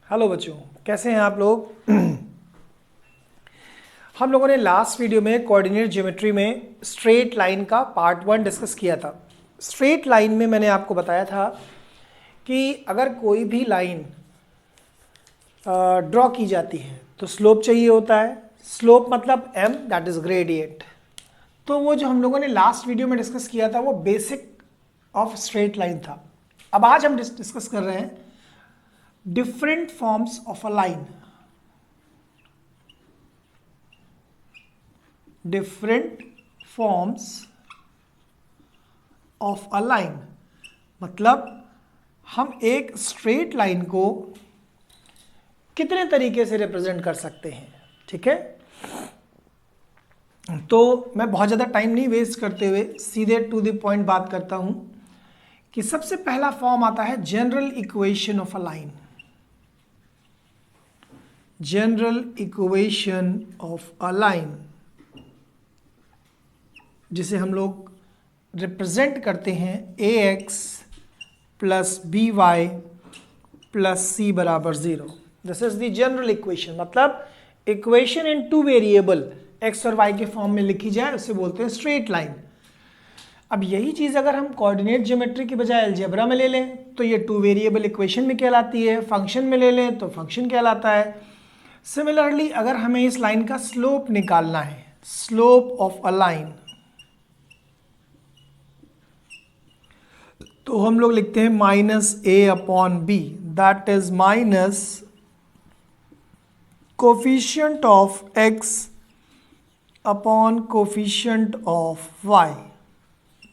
Hello बच्चों, कैसे हैं आप लोग। हम लोगों ने लास्ट वीडियो में कोऑर्डिनेट ज्योमेट्री में स्ट्रेट लाइन का पार्ट 1 डिस्कस किया था। स्ट्रेट लाइन में मैंने आपको बताया था कि अगर कोई भी लाइन ड्रॉ की जाती है तो स्लोप चाहिए होता है। स्लोप मतलब m, दैट इज ग्रेडियंट। तो वो जो हम लोगों ने लास्ट वीडियो में डिस्कस किया था वो बेसिक ऑफ स्ट्रेट लाइन था। अब आज हम डिस्कस कर रहे हैं different forms of a line, different forms of a line मतलब हम एक स्ट्रेट लाइन को कितने तरीके से रिप्रेजेंट कर सकते हैं। ठीक है, तो मैं बहुत ज़्यादा टाइम नहीं वेस्ट करते हुए सीधे टू द पॉइंट बात करता हूं कि सबसे पहला फॉर्म आता है general equation of a line. General equation of a line जिसे हम लोग रिप्रेजेंट करते हैं ax plus B Y plus सी बराबर 0। This is the general equation, मतलब equation in two variable x और y के फॉर्म में लिखी जाए उसे बोलते हैं स्ट्रेट लाइन। अब यही चीज़ अगर हम कोऑर्डिनेट ज्योमेट्री की बजाय अलजेब्रा में ले लें तो ये टू वेरिएबल इक्वेशन में कहलाती है, फंक्शन में ले लें तो फंक्शन कहलाता है। सिमिलरली अगर हमें इस लाइन का स्लोप निकालना है, स्लोप ऑफ अ लाइन, तो हम लोग लिखते हैं minus A upon B, that is minus coefficient of X upon coefficient of Y.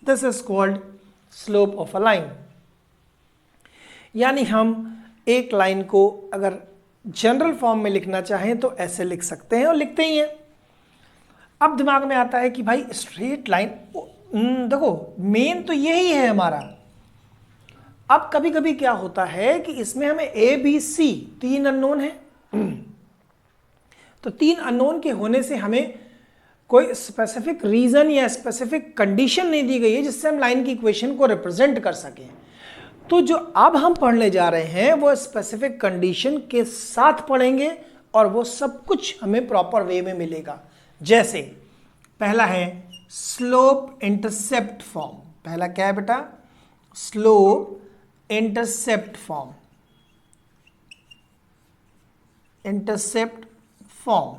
This is called slope of a line. यानी हम एक लाइन को अगर जनरल फॉर्म में लिखना चाहें तो ऐसे लिख सकते हैं और लिखते ही हैं। अब दिमाग में आता है कि भाई स्ट्रेट लाइन, देखो मेन तो यही है हमारा। अब कभी कभी क्या होता है कि इसमें हमें ए बी सी तीन अननोन है, तो तीन अननोन के होने से हमें कोई स्पेसिफिक रीजन या स्पेसिफिक कंडीशन नहीं दी गई है जिससे हम लाइन की इक्वेशन को रिप्रेजेंट कर सकें। तो जो अब हम पढ़ने जा रहे हैं वो स्पेसिफिक कंडीशन के साथ पढ़ेंगे और वो सब कुछ हमें प्रॉपर वे में मिलेगा। जैसे पहला है स्लोप इंटरसेप्ट फॉर्म। पहला क्या है बेटा? Slope intercept form. Intercept form,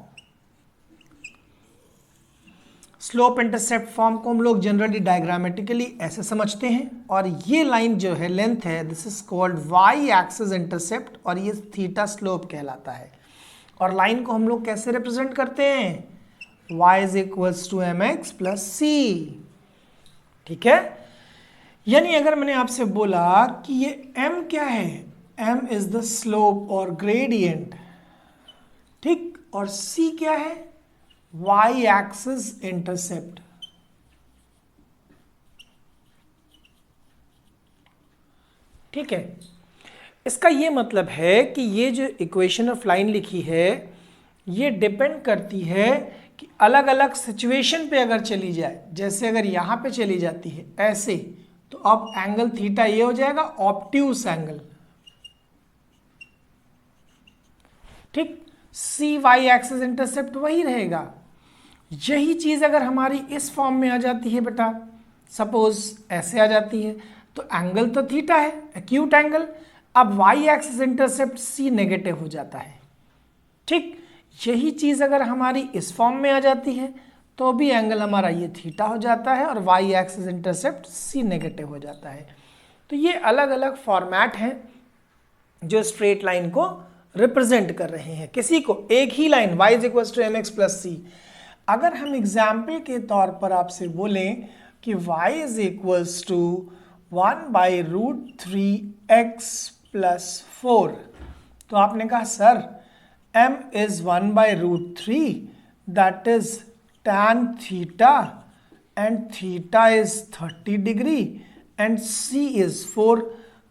slope intercept form को हम लोग जनरली डायग्रामेटिकली ऐसे समझते हैं, और ये लाइन जो है लेंथ है, this is called Y axis intercept, और ये थीटा स्लोप कहलाता है। और लाइन को हम लोग कैसे रिप्रेजेंट करते हैं? y is equals to M x plus C. ठीक है, यानी अगर मैंने आपसे बोला कि ये m क्या है, m इज द स्लोप और ग्रेडियंट, ठीक, और c क्या है? y axis intercept. ठीक है, इसका ये मतलब है कि ये जो इक्वेशन ऑफ लाइन लिखी है ये डिपेंड करती है कि अलग अलग सिचुएशन पे अगर चली जाए, जैसे अगर यहां पे चली जाती है ऐसे, तो अब एंगल थीटा ये हो जाएगा ऑब्ट्यूस एंगल। ठीक, सी वाई एक्सिस इंटरसेप्ट वही रहेगा। यही चीज अगर हमारी इस फॉर्म में आ जाती है बेटा, सपोज ऐसे आ जाती है, तो एंगल तो थीटा है, एक्यूट एंगल। अब वाई एक्सिस इंटरसेप्ट सी नेगेटिव हो जाता है। ठीक, यही चीज अगर हमारी इस फॉर्म में आ जाती है तो भी एंगल हमारा ये थीटा हो जाता है और वाई एक्सिस इंटरसेप्ट सी नेगेटिव हो जाता है। तो ये अलग अलग फॉर्मेट हैं जो स्ट्रेट लाइन को रिप्रेजेंट कर रहे हैं। किसी को एक ही line y is equal to M x plus C, अगर हम एग्जाम्पल के तौर पर आपसे बोलें कि y is equals to 1/√3x plus 4, तो आपने कहा sir m is 1/√3, that is tan theta and theta is 30 degree and c is 4।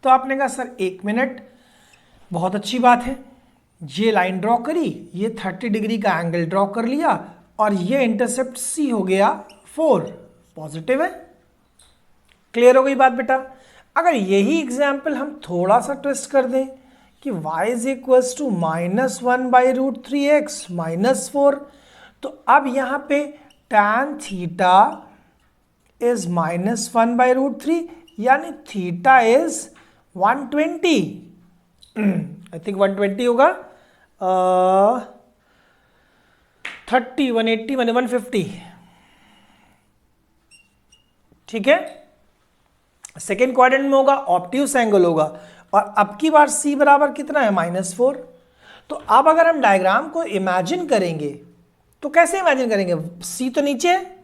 तो आपने कहा सर एक मिनट, बहुत अच्छी बात है, ये लाइन ड्रॉ करी, ये 30 डिग्री का एंगल ड्रॉ कर लिया और ये इंटरसेप्ट c हो गया 4, पॉजिटिव है। क्लियर हो गई बात बेटा? अगर यही एग्जाम्पल हम थोड़ा सा ट्विस्ट कर दें कि y is equals to -1/√3x -4, तो अब यहाँ पे tan थीटा इज -1/√3, यानी थीटा इज 120, आई थिंक 120 होगा, 30, 180, 150, ठीक है। सेकेंड क्वाड्रेंट में होगा, ऑब्ट्यूस एंगल होगा, और अब की बार c बराबर कितना है -4। तो अब अगर हम डायग्राम को इमेजिन करेंगे तो कैसे इमेजिन करेंगे, c तो नीचे है,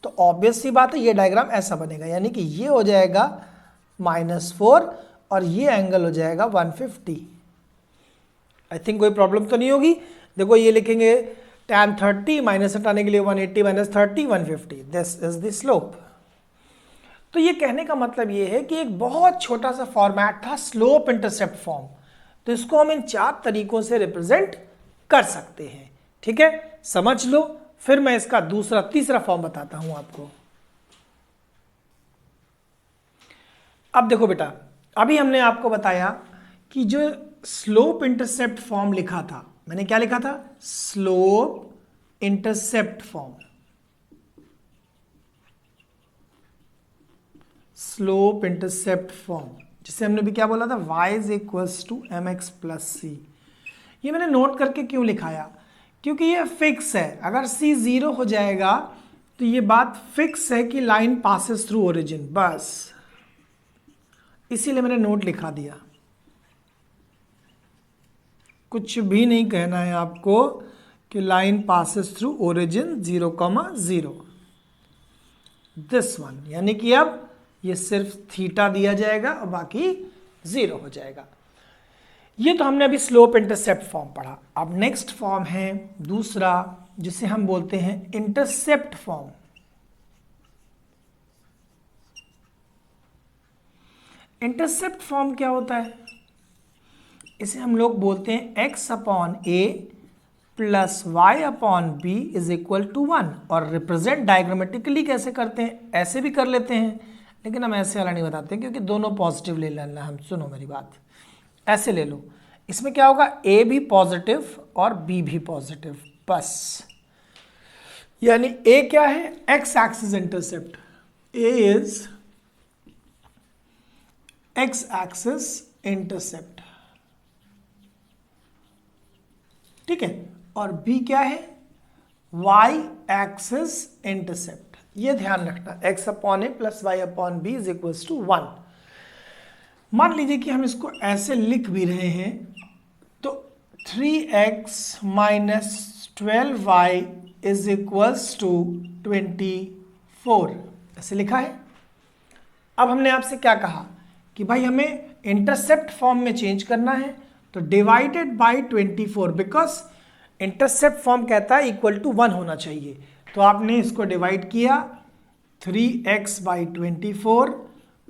तो ऑब्वियस सी बात है ये डायग्राम ऐसा बनेगा, यानी कि ये हो जाएगा -4 और ये एंगल हो जाएगा 150। आई थिंक कोई प्रॉब्लम तो नहीं होगी। देखो ये लिखेंगे tan 30, माइनस हटाने के लिए 180 - 30 150, दिस इज द स्लोप। तो ये कहने का मतलब ये है कि एक बहुत छोटा सा फॉर्मेट था स्लोप इंटरसेप्ट फॉर्म, तो इसको हम इन 4 तरीकों से रिप्रेजेंट कर सकते हैं, ठीक है, समझ लो। फिर मैं इसका दूसरा तीसरा फॉर्म बताता हूं आपको। अब देखो बेटा, अभी हमने आपको बताया कि जो स्लोप इंटरसेप्ट फॉर्म लिखा था, मैंने क्या लिखा था, slope intercept form, slope intercept form, जिसे हमने भी क्या बोला था, y is equals to mx plus C. ये मैंने नोट करके क्यों लिखाया, क्योंकि ये फिक्स है, अगर c 0 हो जाएगा तो ये बात फिक्स है कि लाइन पासेस थ्रू ओरिजिन, बस इसीलिए मैंने नोट लिखा दिया। कुछ भी नहीं कहना है आपको कि line passes through origin 0,0, this one, यानी कि अब ये सिर्फ थीटा दिया जाएगा और बाकी 0 हो जाएगा। ये तो हमने अभी स्लोप इंटरसेप्ट फॉर्म पढ़ा। अब नेक्स्ट फॉर्म है दूसरा, जिसे हम बोलते हैं इंटरसेप्ट फॉर्म। इंटरसेप्ट फॉर्म क्या होता है, इसे हम लोग बोलते हैं x/a plus y/b is equal to 1, और रिप्रेजेंट डायग्रामेटिकली कैसे करते हैं, ऐसे भी कर लेते हैं, लेकिन हम ऐसे वाला नहीं बताते क्योंकि दोनों पॉजिटिव ले लेना हम, सुनो मेरी बात, ऐसे ले लो। इसमें क्या होगा, a भी पॉजिटिव और b भी पॉजिटिव, बस, यानी a क्या है, x axis intercept, a is x axis intercept, ठीक है, और b क्या है, y एक्सिस इंटरसेप्ट। ये ध्यान रखना, x/a plus y/b is equals to 1। मान लीजिए कि हम इसको ऐसे लिख भी रहे हैं, तो 3x minus 12y is equals to 24, ऐसे लिखा है। अब हमने आपसे क्या कहा कि भाई हमें इंटरसेप्ट फॉर्म में चेंज करना है, तो divided by 24, because intercept form कहता है इक्वल टू 1 होना चाहिए, तो आपने इसको डिवाइड किया, 3x by 24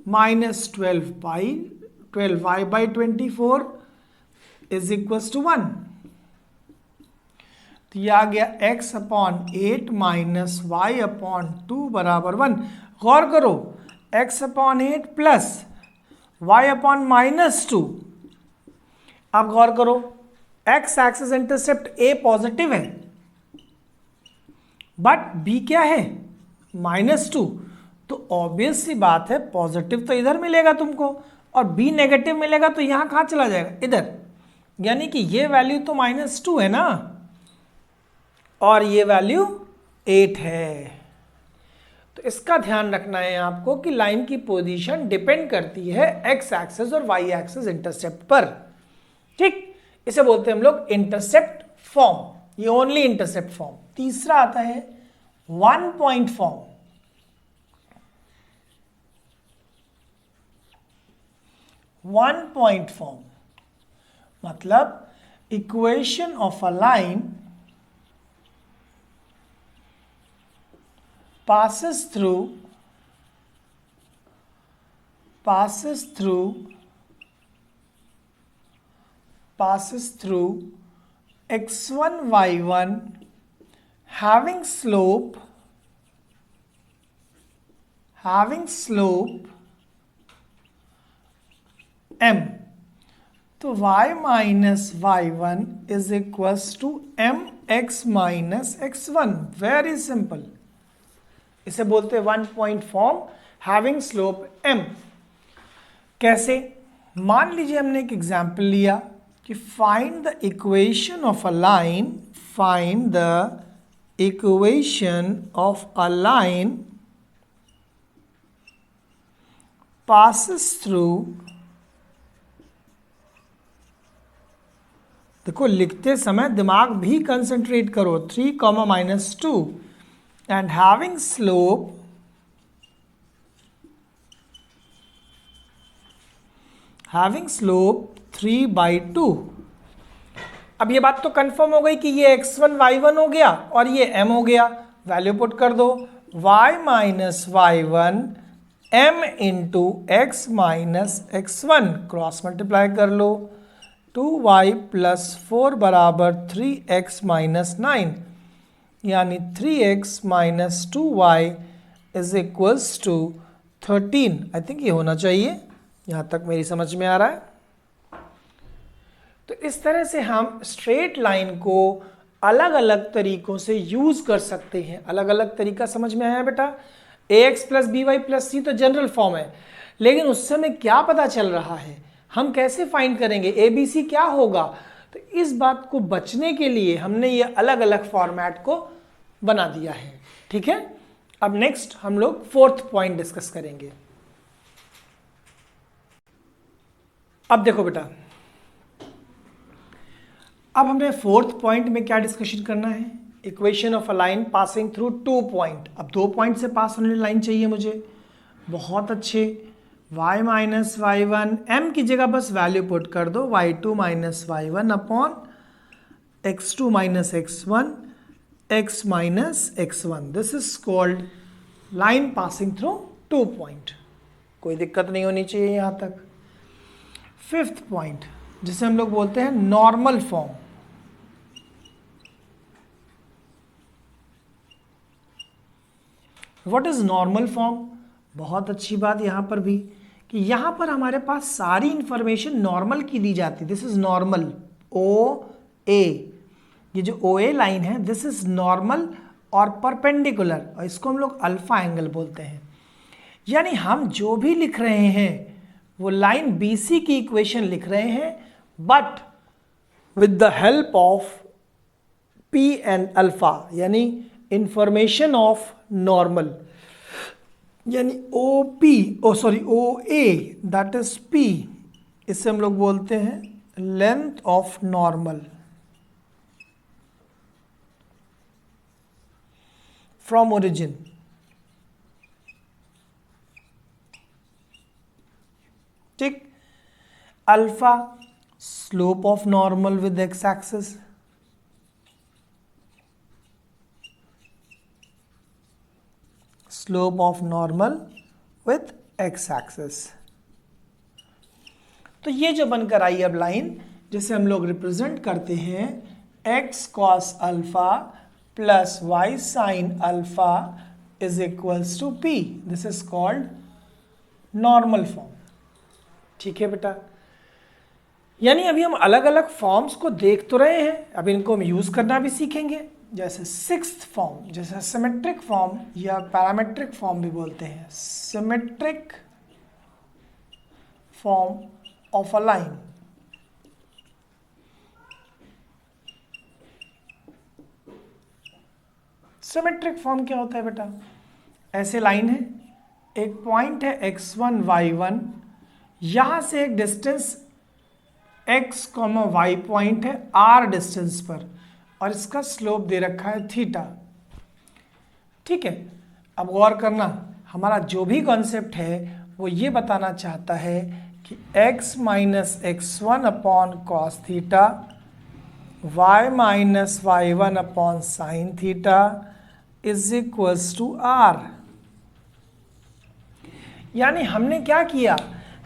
minus 12y by 24 is equals to 1, तो यह आ गया x/8 माइनस y/2 बराबर 1। गौर करो, x/8 प्लस y/-2। अब गौर करो, x axis intercept a positive है, बट b क्या है, -2, तो ऑब्वियस सी बात है पॉजिटिव तो इधर मिलेगा तुमको और b नेगेटिव मिलेगा, तो यहां कहां चला जाएगा, इधर, यानी कि ये वैल्यू तो -2 है ना, और ये वैल्यू 8 है। तो इसका ध्यान रखना है आपको कि लाइन की पोजीशन डिपेंड करती है x एक्सिस और y एक्सिस इंटरसेप्ट पर, ठीक, इसे बोलते हैं हम लोग इंटरसेप्ट फॉर्म, ये ओनली इंटरसेप्ट फॉर्म। तीसरा आता है 1 पॉइंट फॉर्म। 1 पॉइंट फॉर्म मतलब equation of a line passes through x1 y1 having slope m, तो y minus Y one is equals to M X minus X one. Very simple, इसे बोलते हैं one point form having slope m। कैसे? मान लीजिए हमने एक example लिया कि find the equation of a line, find the equation of a line passes through, देखो लिखते समय दिमाग भी कंसंट्रेट करो, 3, -2 and having slope having slope 3/2। अब ये बात तो कंफर्म हो गई कि ये x1 y1 हो गया और ये m हो गया। वैल्यू पुट कर दो, y minus Y one m into X minus X one, cross multiply कर लो, 2y प्लस 4 बराबर 3x माइनस 9, यानी 3x minus 2y is equals to 13। I think ये होना चाहिए, यहाँ तक मेरी समझ में आ रहा है। तो इस तरह से हम स्ट्रेट लाइन को अलग अलग तरीकों से यूज कर सकते हैं। अलग अलग तरीका समझ में आया बेटा? ax plus B Y plus सी तो जनरल फॉर्म है, लेकिन उस समय क्या पता चल रहा है, हम कैसे फाइंड करेंगे, ए बी सी क्या होगा? तो इस बात को बचने के लिए हमने ये अलग अलग फॉर्मेट को बना दिया है। ठीक है, अब नेक्स्ट हम लोग फोर्थ पॉइंट डिस्कस करेंगे। अब देखो बेटा, अब हमें फोर्थ पॉइंट में क्या डिस्कशन करना है? Equation of a line passing through 2 point. अब 2 पॉइंट से पास होने लाइन चाहिए मुझे। बहुत अच्छे, y minus Y one, M की जगह बस वैल्यू पुट कर दो, y2 minus Y one upon x2 minus x1 x minus x1। This is called line passing through 2 point. कोई दिक्कत नहीं होनी चाहिए यहां तक। फिफ्थ पॉइंट जिसे हम लोग बोलते हैं normal form. What is normal form? बहुत अच्छी बात यहां पर भी कि यहां पर हमारे पास सारी इंफॉर्मेशन नॉर्मल की दी जाती है। दिस इज नॉर्मल, ओ ए, ये जो ओ ए लाइन है दिस इज नॉर्मल और परपेंडिकुलर, और इसको हम लोग अल्फा एंगल बोलते हैं। यानी हम जो भी लिख रहे हैं वो लाइन BC की इक्वेशन लिख रहे हैं, but with the help of P and alpha, यानी इंफॉर्मेशन ऑफ नॉर्मल, यानी OA दैट इज P, इससे हम लोग बोलते हैं length of normal from origin. ठीक, alpha slope of normal with X axis, slope of normal with X axis. तो ये जो बनकर आई अब लाइन, जिसे हम लोग रिप्रेजेंट करते हैं x cos alpha plus y sin alpha is equals to p। This is called normal form. ठीक है बेटा, यानी अभी हम अलग अलग फॉर्म्स को देख तो रहे हैं, अब इनको हम यूज करना भी सीखेंगे। जैसे सिक्स्थ फॉर्म, जैसे सिमेट्रिक फॉर्म या पैरामेट्रिक फॉर्म भी बोलते हैं, symmetric form of a line. Symmetric form क्या होता है बेटा? ऐसे लाइन है, एक पॉइंट है x1 y1, यहां से एक डिस्टेंस x, y पॉइंट है r डिस्टेंस पर, और इसका स्लोप दे रखा है थीटा। ठीक है, अब गौर करना, हमारा जो भी कॉन्सेप्ट है वो ये बताना चाहता है कि x minus x1 upon cos theta, y minus y1 upon sine theta is equals to r। यानी हमने क्या किया,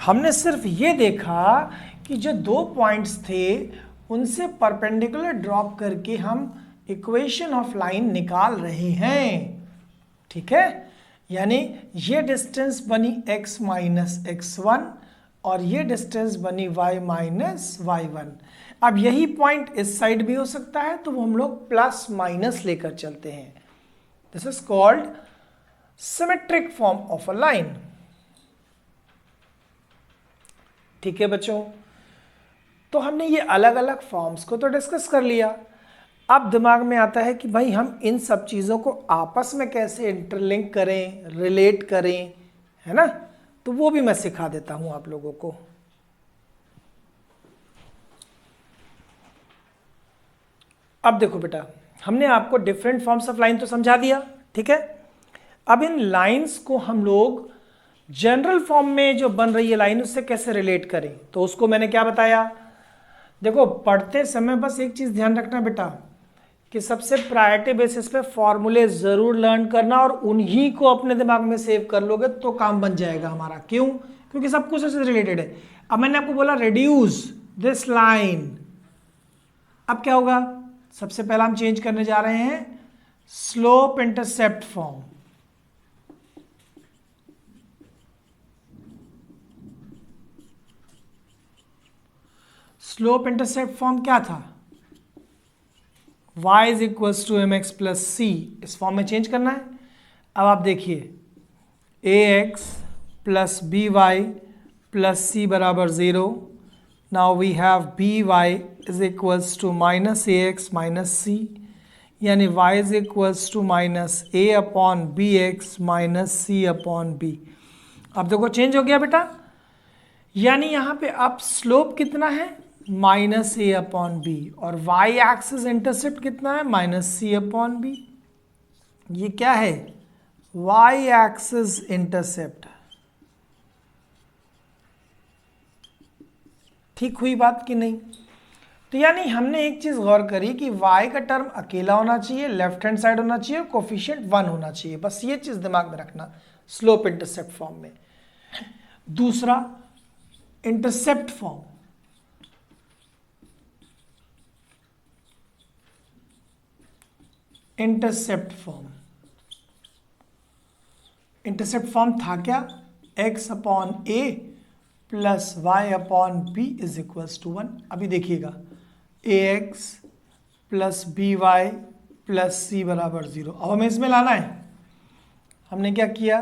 हमने सिर्फ ये देखा कि जो 2 पॉइंट्स थे उनसे परपेंडिकुलर ड्रॉप करके हम इक्वेशन ऑफ लाइन निकाल रहे हैं। ठीक है, यानी ये डिस्टेंस बनी x माइनस x1 और ये डिस्टेंस बनी y माइनस y1। अब यही पॉइंट इस साइड भी हो सकता है, तो वो हम लोग प्लस माइनस लेकर चलते हैं। This is called symmetric form of a line. ठीक है बच्चों, तो हमने ये अलग अलग फॉर्म्स को तो डिस्कस कर लिया। अब दिमाग में आता है कि भाई हम इन सब चीज़ों को आपस में कैसे इंटरलिंक करें, रिलेट करें, है ना। तो वो भी मैं सिखा देता हूं आप लोगों को। अब देखो बेटा, हमने आपको डिफरेंट फॉर्म्स ऑफ लाइन तो समझा दिया, ठीक है। अब इन लाइंस को हम लोग जनरल फॉर्म में जो बन रही है लाइन उससे कैसे रिलेट करें, तो उसको मैंने क्या बताया। देखो, पढ़ते समय बस एक चीज़ ध्यान रखना बेटा कि सबसे प्रायोरिटी बेसिस पे फॉर्मूले ज़रूर लर्न करना और उन्हीं को अपने दिमाग में सेव कर लोगे तो काम बन जाएगा हमारा। क्यों? क्योंकि सब कुछ उससे रिलेटेड है। अब मैंने आपको बोला रिड्यूस दिस लाइन, अब क्या होगा? सबसे पहला हम चेंज करने जा रहे हैं slope intercept form. Slope intercept form क्या था? y is equals to M x plus c, इस फॉर्म में चेंज करना है। अब आप देखिए a x plus B Y plus सी बराबर 0। Now we have b y is equals to minus a x minus c, यानी y is equals to minus A upon b x minus C upon b. अब देखो change हो गया बेटा, यानी यहाँ पे अब स्लोप कितना है? माइनस ए अपॉन बी, और वाई एक्सिस इंटरसेप्ट कितना है? माइनस सी अपॉन बी। ये क्या है? Y axis intercept. ठीक हुई बात कि नहीं? तो यानी हमने एक चीज गौर करी कि y का टर्म अकेला होना चाहिए, लेफ्ट हैंड साइड होना चाहिए, कोफिशिएंट 1 होना चाहिए। बस ये चीज दिमाग में रखना स्लोप इंटरसेप्ट फॉर्म में। दूसरा, intercept form. Intercept form, intercept form था क्या? x upon a plus y upon b is equals to 1। अभी देखिएगा a x plus B Y plus सी बराबर 0। अब हमें इसमें लाना है। हमने क्या किया?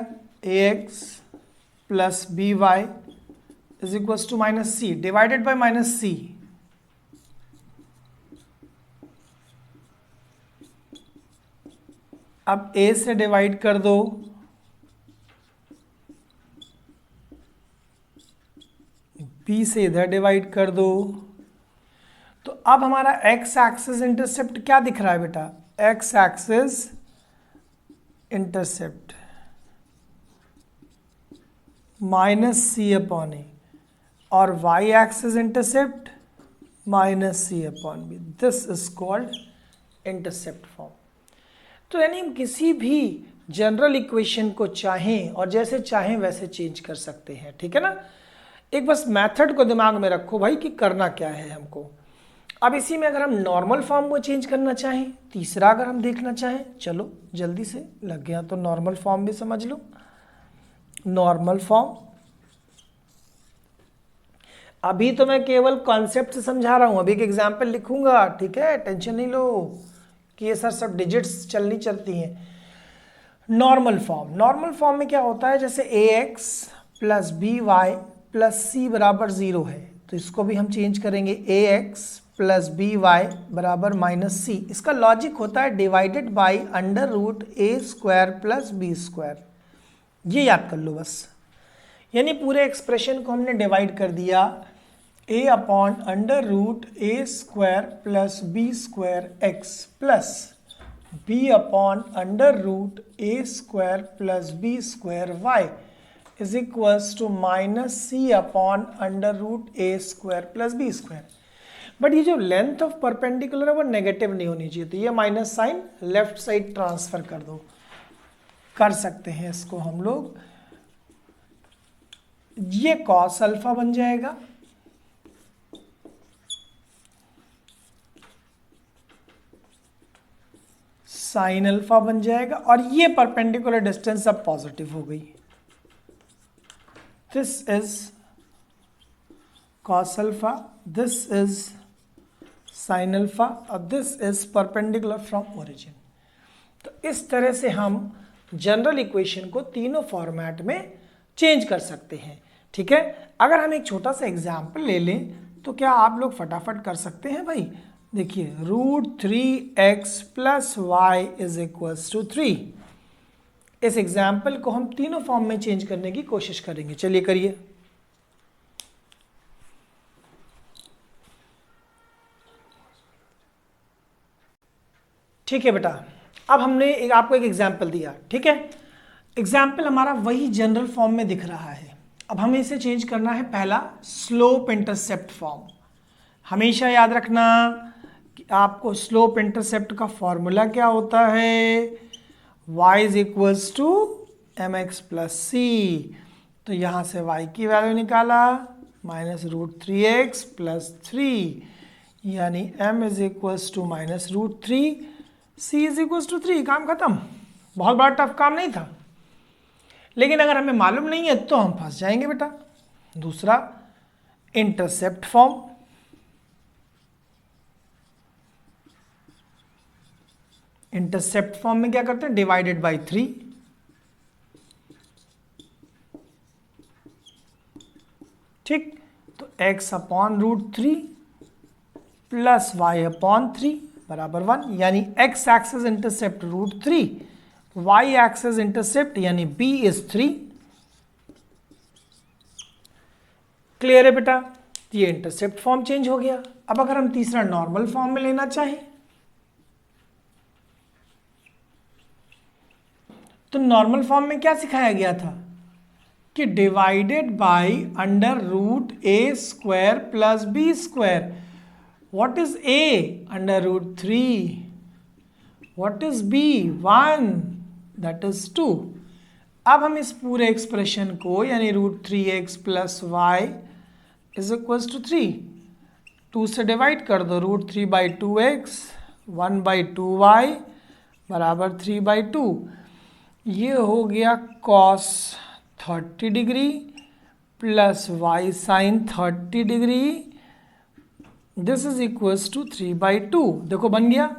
A x plus B y is equals to minus c divided by minus c. अब a से डिवाइड कर दो, b से इधर डिवाइड कर दो, तो अब हमारा x एक्सिस इंटरसेप्ट क्या दिख रहा है बेटा? x axis intercept minus C upon A, और y axis intercept minus C upon B. This is called intercept form. तो यानी हम किसी भी जनरल इक्वेशन को चाहें और जैसे चाहें वैसे चेंज कर सकते हैं, ठीक है ना। एक बस मेथड को दिमाग में रखो भाई कि करना क्या है हमको। अब इसी में अगर हम नॉर्मल फॉर्म को चेंज करना चाहें, तीसरा अगर हम देखना चाहें, चलो जल्दी से लग गया तो नॉर्मल फॉर्म भी समझ लो। नॉर्मल फॉर्म, अभी तो मैं केवल कॉन्सेप्ट से समझा रहा हूं, अभी एक एग्जाम्पल लिखूंगा, ठीक है, टेंशन नहीं लो कि ये सर सब डिजिट्स चलनी चलती हैं। नॉर्मल फॉर्म, नॉर्मल फॉर्म में क्या होता है? जैसे a x plus B Y plus सी बराबर 0 है, तो इसको भी हम चेंज करेंगे a x plus B y बराबर माइनस सी। इसका लॉजिक होता है divided by under root A square plus B square. ये याद कर लो बस, यानी पूरे एक्सप्रेशन को हमने डिवाइड कर दिया a upon under root A square plus B square X plus b upon under root A square plus B square Y is equals to minus C upon under root A square plus B square. But ये जो length of perpendicular है वो negative नहीं होनी चाहिए, तो ये minus sign left side transfer कर दो। कर सकते हैं इसको हम लोग, ये कॉस अल्फा बन जाएगा, साइन अल्फा बन जाएगा, और ये परपेंडिकुलर डिस्टेंस अब पॉजिटिव हो गई। This is cos alpha, this is sin alpha और this is perpendicular from origin. तो इस तरह से हम जनरल इक्वेशन को तीनों फॉर्मेट में चेंज कर सकते हैं। ठीक है, अगर हम एक छोटा सा एग्जाम्पल ले लें तो क्या आप लोग फटाफट कर सकते हैं भाई। देखिए √3x plus Y is equals to 3। इस एग्जाम्पल को हम तीनों फॉर्म में चेंज करने की कोशिश करेंगे। चलिए करिए। ठीक है बेटा, अब हमने आपको एक एग्जाम्पल दिया। ठीक है, एग्जाम्पल हमारा वही जनरल फॉर्म में दिख रहा है। अब हमें इसे चेंज करना है। पहला स्लोप इंटरसेप्ट फॉर्म। हमेशा याद रखना कि आपको स्लोप इंटरसेप्ट का फॉर्मूला क्या होता है, y is equals to mx plus सी। तो यहाँ से y की वैल्यू निकाला -√3x प्लस 3, यानी m is equals to -√3, c is equals to 3। काम खत्म। बहुत बड़ा टफ काम नहीं था, लेकिन अगर हमें मालूम नहीं है तो हम फंस जाएंगे बेटा। दूसरा इंटरसेप्ट फॉर्म। इंटरसेप्ट फॉर्म में क्या करते हैं, डिवाइडेड बाई 3। ठीक, तो x upon √3 plus y upon 3 बराबर 1, यानी x axis intercept √3, y axis intercept यानी b इज 3। क्लियर है बेटा, ये इंटरसेप्ट फॉर्म चेंज हो गया। अब अगर हम तीसरा नॉर्मल फॉर्म में लेना चाहें तो नॉर्मल फॉर्म में क्या सिखाया गया था कि divided by √a² plus b²। What is a? √3। What is b? 1, that is 2। अब हम इस पूरे एक्सप्रेशन को यानी √3x plus Y is equals to 3, 2 से डिवाइड कर दो, √3/2x 1/2y बराबर 3/2। ये हो गया cos 30 degree plus y sine 30 degree, this is equals to 3/2। देखो बन गया।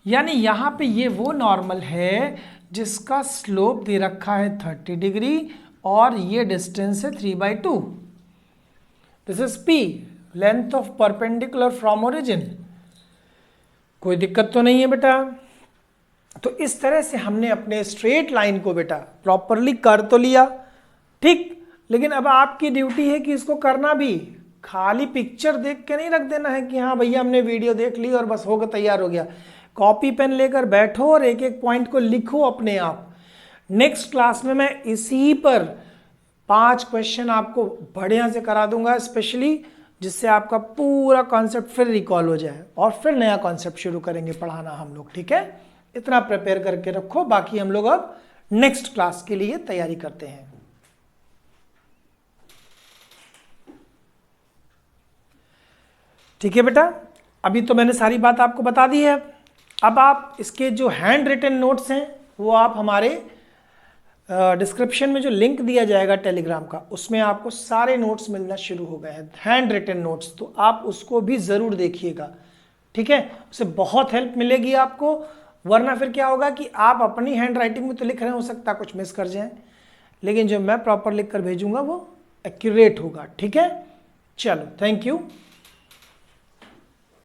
यानी यहाँ पे ये वो नॉर्मल है जिसका स्लोप दे रखा है 30 डिग्री और ये डिस्टेंस है 3/2। This is p, length of perpendicular from origin. कोई दिक्कत तो नहीं है बेटा। तो इस तरह से हमने अपने स्ट्रेट लाइन को बेटा प्रॉपरली कर तो लिया, ठीक, लेकिन अब आपकी ड्यूटी है कि इसको करना भी। खाली पिक्चर देख के नहीं रख देना है कि हाँ भैया हमने वीडियो देख ली और बस होगा, तैयार हो गया। कॉपी पेन लेकर बैठो और एक एक पॉइंट को लिखो अपने आप। नेक्स्ट क्लास में मैं इसी पर 5 क्वेश्चन आपको बढ़िया से करा दूंगा स्पेशली, जिससे आपका पूरा कॉन्सेप्ट फिर रिकॉल हो जाए और फिर नया कॉन्सेप्ट शुरू करेंगे पढ़ाना हम लोग। ठीक है, इतना प्रिपेयर करके रखो। बाकी हम लोग अब नेक्स्ट क्लास के लिए तैयारी करते हैं। ठीक है बेटा, अभी तो मैंने सारी बात आपको बता दी है। अब आप इसके जो हैंड रिटन नोट्स हैं वो आप हमारे डिस्क्रिप्शन में जो लिंक दिया जाएगा टेलीग्राम का, उसमें आपको सारे नोट्स मिलना शुरू हो गए हैं, हैंड रिटन नोट्स। तो आप उसको भी ज़रूर देखिएगा। ठीक है, उससे बहुत हेल्प मिलेगी आपको। वरना फिर क्या होगा कि आप अपनी हैंड राइटिंग में तो लिख रहे हो सकता कुछ मिस कर जाएं, लेकिन जो मैं प्रॉपर लिख कर भेजूंगा वो एक्यूरेट होगा। ठीक है, चलो, थैंक यू।